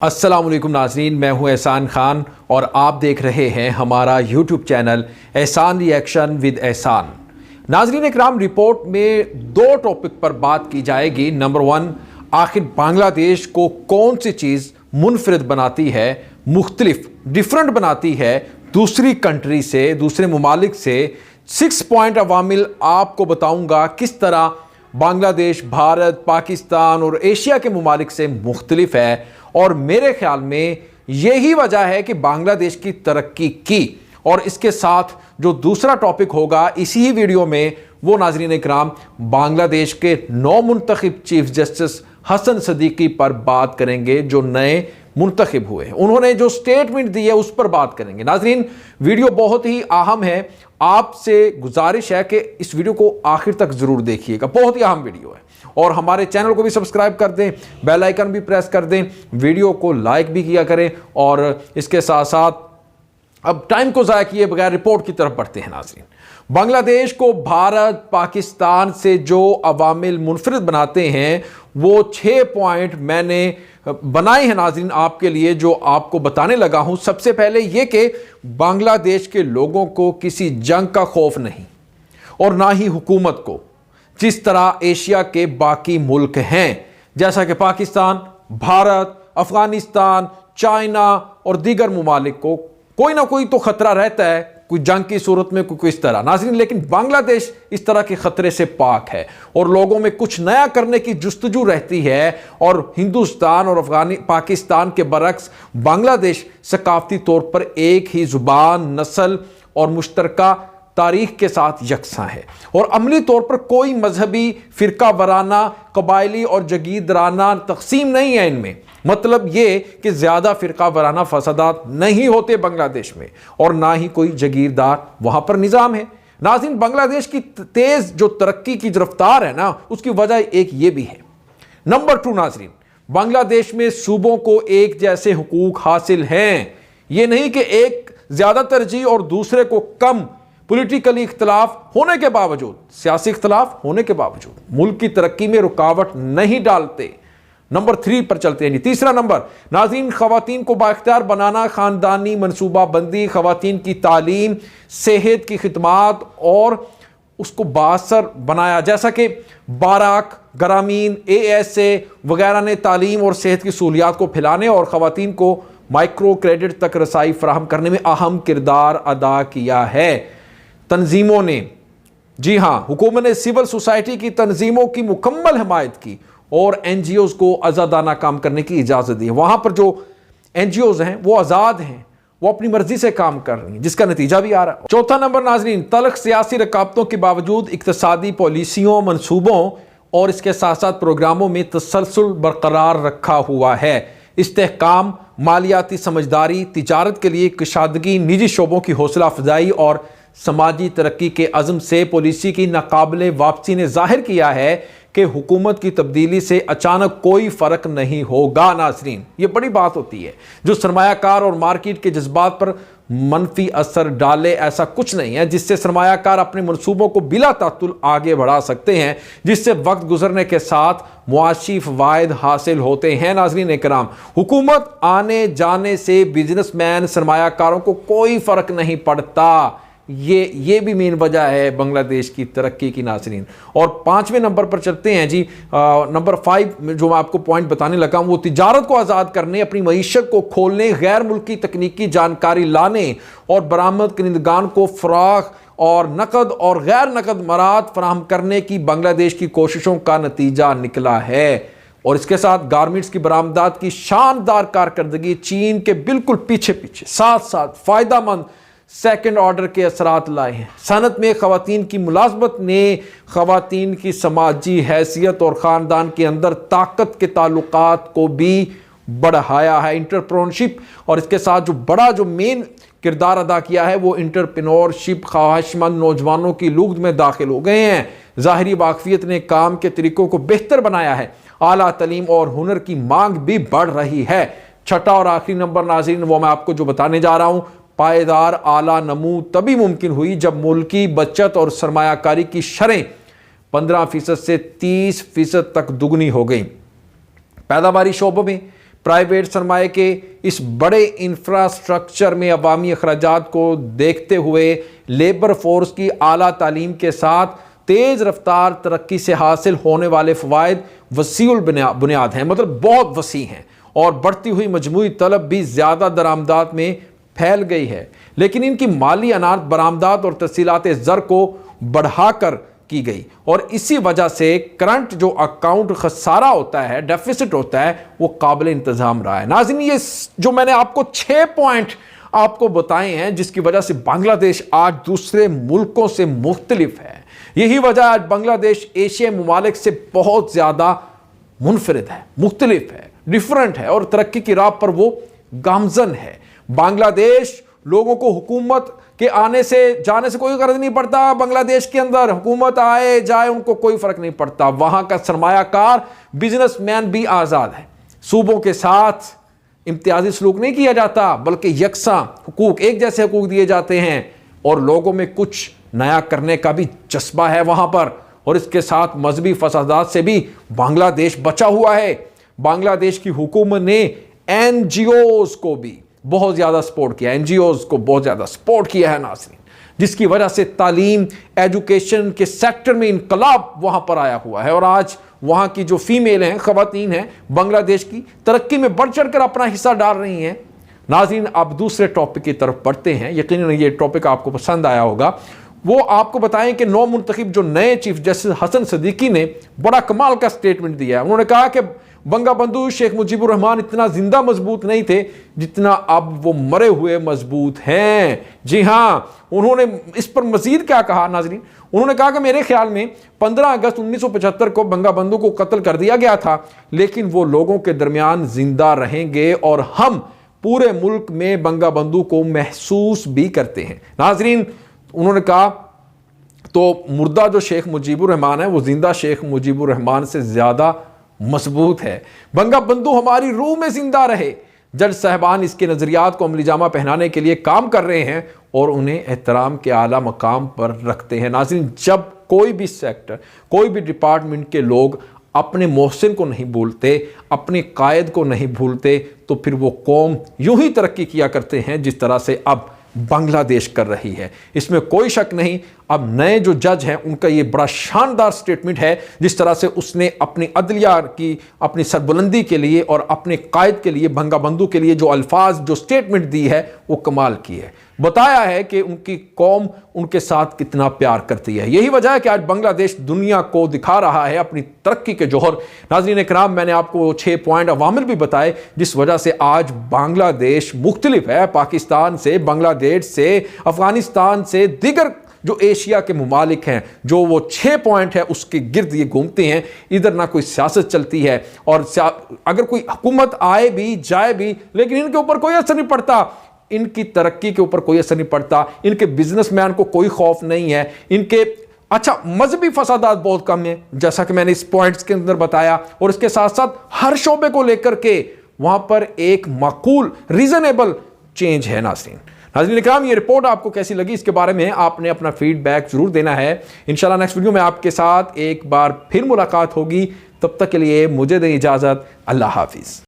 السلام علیکم ناظرین، میں ہوں احسان خان اور آپ دیکھ رہے ہیں ہمارا YouTube channel Ehsan reaction with Ehsan. ناظرین اکرام، رپورٹ میں دو ٹاپک پر بات کی جائے گی۔ نمبر 1، آخر بنگلہ دیش کو کون سی چیز منفرد بناتی ہے، ڈیفرنٹ بناتی ہے دوسری کنٹری سے، دوسرے ممالک سے۔ 6 پوائنٹ عوامل آپ کو بتاؤں گا کس طرح بنگلہ دیش بھارت، پاکستان اور ایشیا کے ممالک سے مختلف ہے، اور میرے خیال میں یہی وجہ ہے کہ بنگلہ دیش کی ترقی کی۔ اور اس کے ساتھ جو دوسرا ٹاپک ہوگا اسی ہی ویڈیو میں، وہ ناظرین اکرام بنگلہ دیش کے نو منتخب چیف جسٹس حسن صدیقی پر بات کریں گے، جو نئے منتخب ہوئے ہیں۔ انہوں نے جو سٹیٹمنٹ دی ہے اس پر بات کریں گے۔ ناظرین ویڈیو بہت ہی اہم ہے، آپ سے گزارش ہے کہ اس ویڈیو کو آخر تک ضرور دیکھیے گا، بہت ہی اہم ویڈیو ہے۔ اور ہمارے چینل کو بھی سبسکرائب کر دیں، بیل آئیکن بھی پریس کر دیں، ویڈیو کو لائک بھی کیا کریں، اور اس کے ساتھ ساتھ اب ٹائم کو ضائع کیے بغیر رپورٹ کی طرف بڑھتے ہیں۔ ناظرین، بنگلہ دیش کو بھارت پاکستان سے جو عوامل منفرد بناتے ہیں، وہ 6 پوائنٹ میں نے بنائے ہیں ناظرین آپ کے لیے، جو آپ کو بتانے لگا ہوں۔ سب سے پہلے یہ کہ بنگلہ دیش کے لوگوں کو کسی جنگ کا خوف نہیں، اور نہ ہی حکومت کو، جس طرح ایشیا کے باقی ملک ہیں، جیسا کہ پاکستان، بھارت، افغانستان، چائنا اور دیگر ممالک کو کوئی نہ کوئی تو خطرہ رہتا ہے، کوئی جنگ کی صورت میں، کوئی اس طرح۔ ناظرین لیکن بنگلہ دیش اس طرح کے خطرے سے پاک ہے، اور لوگوں میں کچھ نیا کرنے کی جستجو رہتی ہے۔ اور ہندوستان اور پاکستان کے برعکس بنگلہ دیش ثقافتی طور پر ایک ہی زبان، نسل اور مشترکہ تاریخ کے ساتھ یکساں ہے، اور عملی طور پر کوئی مذہبی، فرقہ وارانہ، قبائلی اور جگیردارانہ تقسیم نہیں ہے ان میں۔ مطلب یہ کہ زیادہ فرقہ وارانہ فسادات نہیں ہوتے بنگلہ دیش میں، اور نہ ہی کوئی جگیردار وہاں پر نظام ہے۔ ناظرین بنگلہ دیش کی تیز جو ترقی کی رفتار ہے نا، اس کی وجہ ایک یہ بھی ہے۔ نمبر 2 ناظرین، بنگلہ دیش میں صوبوں کو ایک جیسے حقوق حاصل ہیں۔ یہ نہیں کہ ایک زیادہ ترجیح اور دوسرے کو کم، پولیٹیکلی اختلاف ہونے کے باوجود، سیاسی اختلاف ہونے کے باوجود ملک کی ترقی میں رکاوٹ نہیں ڈالتے۔ نمبر 3 پر چلتے ہیں۔ تیسرا نمبر، ناظرین خواتین کو بااختیار بنانا، خاندانی منصوبہ بندی، خواتین کی تعلیم، صحت کی خدمات اور اس کو بااثر بنایا، جیسا کہ باراک، گرامین، ASA وغیرہ نے تعلیم اور صحت کی سہولیات کو پھیلانے اور خواتین کو مائکرو کریڈٹ تک رسائی فراہم کرنے میں اہم کردار ادا کیا ہے۔ تنظیموں نے، جی ہاں، حکومت نے سول سوسائٹی کی تنظیموں کی مکمل حمایت کی اور NGOs کو آزادانہ کام کرنے کی اجازت دی۔ وہاں پر جو NGOs ہیں وہ آزاد ہیں، وہ اپنی مرضی سے کام کر رہی ہیں، جس کا نتیجہ بھی آ رہا ہے۔ چوتھا نمبر ناظرین، تلخ سیاسی رکاوٹوں کے باوجود اقتصادی پالیسیوں، منصوبوں اور اس کے ساتھ ساتھ پروگراموں میں تسلسل برقرار رکھا ہوا ہے۔ استحکام، مالیاتی سمجھداری، تجارت کے لیے کشادگی، نجی شعبوں کی حوصلہ افزائی اور سماجی ترقی کے عزم سے پالیسی کی ناقابل واپسی نے ظاہر کیا ہے کہ حکومت کی تبدیلی سے اچانک کوئی فرق نہیں ہوگا۔ ناظرین یہ بڑی بات ہوتی ہے جو سرمایہ کار اور مارکیٹ کے جذبات پر منفی اثر ڈالے۔ ایسا کچھ نہیں ہے جس سے سرمایہ کار اپنے منصوبوں کو بلا تعطل آگے بڑھا سکتے ہیں، جس سے وقت گزرنے کے ساتھ معاشی فوائد حاصل ہوتے ہیں۔ ناظرین اکرام، حکومت آنے جانے سے بزنس مین، سرمایہ کاروں کو کوئی فرق نہیں پڑتا۔ یہ بھی مین وجہ ہے بنگلہ دیش کی ترقی کی۔ ناظرین اور 5ویں نمبر پر چلتے ہیں جی۔ نمبر 5 جو میں آپ کو پوائنٹ بتانے لگا ہوں، وہ تجارت کو آزاد کرنے، اپنی معیشت کو کھولنے، غیر ملکی تکنیکی جانکاری لانے اور برآمد کنندگان کو فراخ اور نقد اور غیر نقد مراعات فراہم کرنے کی بنگلہ دیش کی کوششوں کا نتیجہ نکلا ہے۔ اور اس کے ساتھ گارمنٹس کی برآمدات کی شاندار کارکردگی چین کے بالکل پیچھے ساتھ فائدہ مند سیکنڈ آرڈر کے اثرات لائے ہیں۔ صنعت میں خواتین کی ملازمت نے خواتین کی سماجی حیثیت اور خاندان کے اندر طاقت کے تعلقات کو بھی بڑھایا ہے۔ انٹرپرونشپ اور اس کے ساتھ جو مین کردار ادا کیا ہے، وہ انٹرپرینورشپ خواہش مند نوجوانوں کی لغت میں داخل ہو گئے ہیں۔ ظاہری واقفیت نے کام کے طریقوں کو بہتر بنایا ہے۔ اعلیٰ تعلیم اور ہنر کی مانگ بھی بڑھ رہی ہے۔ چھٹا اور آخری نمبر ناظرین، وہ میں آپ کو جو بتانے جا رہا ہوں، پائیدار اعلیٰ نمو تبھی ممکن ہوئی جب ملکی بچت اور سرمایہ کاری کی شرح 15% سے 30% تک دگنی ہو گئی۔ پیداواری شعبوں میں پرائیویٹ سرمایہ کے اس بڑے انفراسٹرکچر میں عوامی اخراجات کو دیکھتے ہوئے لیبر فورس کی اعلیٰ تعلیم کے ساتھ تیز رفتار ترقی سے حاصل ہونے والے فوائد وسیع البنیاد ہیں، مطلب بہت وسیع ہیں، اور بڑھتی ہوئی مجموعی طلب بھی زیادہ درآمدات میں پھیل گئی ہے، لیکن ان کی مالی اعانت برآمدات اور تحصیلات زر کو بڑھا کر کی گئی، اور اسی وجہ سے کرنٹ جو اکاؤنٹ خسارہ ہوتا ہے، ڈیفیسٹ ہوتا ہے، وہ قابل انتظام رہا ہے۔ ناظرین، یہ جو میں نے آپ کو 6 پوائنٹ آپ کو بتائے ہیں جس کی وجہ سے بنگلہ دیش آج دوسرے ملکوں سے مختلف ہے، یہی وجہ آج بنگلہ دیش ایشیا ممالک سے بہت زیادہ منفرد ہے، مختلف ہے، ڈیفرنٹ ہے، اور ترقی کی راہ پر وہ گامزن ہے۔ بنگلہ دیش لوگوں کو حکومت کے آنے سے جانے سے کوئی غرض نہیں پڑتا، بنگلہ دیش کے اندر حکومت آئے جائے ان کو کوئی فرق نہیں پڑتا، وہاں کا سرمایہ کار بزنس مین بھی آزاد ہے، صوبوں کے ساتھ امتیازی سلوک نہیں کیا جاتا بلکہ یکساں حقوق، ایک جیسے حقوق دیے جاتے ہیں، اور لوگوں میں کچھ نیا کرنے کا بھی جذبہ ہے وہاں پر، اور اس کے ساتھ مذہبی فسادات سے بھی بنگلہ دیش بچا ہوا ہے۔ بنگلہ دیش کی حکومت نے این جی اوز کو بھی بہت زیادہ سپورٹ کیا، این جی اوز کو بہت زیادہ سپورٹ کیا ہے ناظرین، جس کی وجہ سے تعلیم، ایجوکیشن کے سیکٹر میں انقلاب وہاں پر آیا ہوا ہے، اور آج وہاں کی جو فیمیل ہیں، خواتین ہیں، بنگلہ دیش کی ترقی میں بڑھ چڑھ کر اپنا حصہ ڈال رہی ہیں۔ ناظرین، اب دوسرے ٹاپک کی طرف بڑھتے ہیں، یقیناً یہ ٹاپک آپ کو پسند آیا ہوگا۔ وہ آپ کو بتائیں کہ نو منتخب جو نئے چیف جسٹس حسن صدیقی نے بڑا کمال کا سٹیٹمنٹ دیا ہے۔ انہوں نے کہا کہ بنگا بندھو شیخ مجیب الرحمان اتنا زندہ مضبوط نہیں تھے جتنا اب وہ مرے ہوئے مضبوط ہیں۔ جی ہاں، انہوں نے اس پر مزید کیا کہا ناظرین؟ انہوں نے کہا کہ میرے خیال میں 15 اگست 1975 کو بنگا بندھو کو قتل کر دیا گیا تھا، لیکن وہ لوگوں کے درمیان زندہ رہیں گے، اور ہم پورے ملک میں بنگا بندھو کو محسوس بھی کرتے ہیں۔ ناظرین، انہوں نے کہا تو مردہ جو شیخ مجیب الرحمان ہے وہ زندہ شیخ مجیب الرحمان سے زیادہ مضبوط ہے۔ بنگا بندھو ہماری روح میں زندہ رہے۔ جج صاحبان اس کے نظریات کو عملی جامہ پہنانے کے لیے کام کر رہے ہیں اور انہیں احترام کے اعلیٰ مقام پر رکھتے ہیں۔ ناظرین، جب کوئی بھی سیکٹر، کوئی بھی ڈپارٹمنٹ کے لوگ اپنے محسن کو نہیں بھولتے، اپنے قائد کو نہیں بھولتے، تو پھر وہ قوم یوں ہی ترقی کیا کرتے ہیں جس طرح سے اب بنگلہ دیش کر رہی ہے۔ اس میں کوئی شک نہیں۔ اب نئے جو جج ہیں ان کا یہ بڑا شاندار سٹیٹمنٹ ہے، جس طرح سے اس نے اپنی عدلیہ کی اپنی سربلندی کے لیے اور اپنے قائد کے لیے، بنگا بندھو کے لیے جو الفاظ، جو سٹیٹمنٹ دی ہے، وہ کمال کی ہے۔ بتایا ہے کہ ان کی قوم ان کے ساتھ کتنا پیار کرتی ہے۔ یہی وجہ ہے کہ آج بنگلہ دیش دنیا کو دکھا رہا ہے اپنی ترقی کے جوہر۔ ناظرین کرام، میں نے آپ کو 6 پوائنٹ عوامل بھی بتائے جس وجہ سے آج بنگلہ دیش مختلف ہے پاکستان سے، بنگلہ دیش سے، افغانستان سے، دیگر جو ایشیا کے ممالک ہیں۔ جو وہ 6 پوائنٹ ہے اس کے گرد یہ گھومتے ہیں۔ ادھر نہ کوئی سیاست چلتی ہے، اور اگر کوئی حکومت آئے بھی جائے بھی، لیکن ان کے اوپر کوئی اثر نہیں پڑتا، ان کی ترقی کے اوپر کوئی اثر نہیں پڑتا، ان کے بزنس مین کو کوئی خوف نہیں ہے، ان کے مذہبی فسادات بہت کم ہیں، جیسا کہ میں نے اس پوائنٹس کے اندر بتایا، اور اس کے ساتھ ساتھ ہر شعبے کو لے کر کے وہاں پر ایک معقول، ریزنیبل چینج ہے۔ ناظرین اکرام، یہ رپورٹ آپ کو کیسی لگی اس کے بارے میں آپ نے اپنا فیڈ بیک ضرور دینا ہے۔ انشاءاللہ نیکسٹ ویڈیو میں آپ کے ساتھ ایک بار پھر ملاقات ہوگی، تب تک کے لیے مجھے دیں اجازت۔ اللہ حافظ۔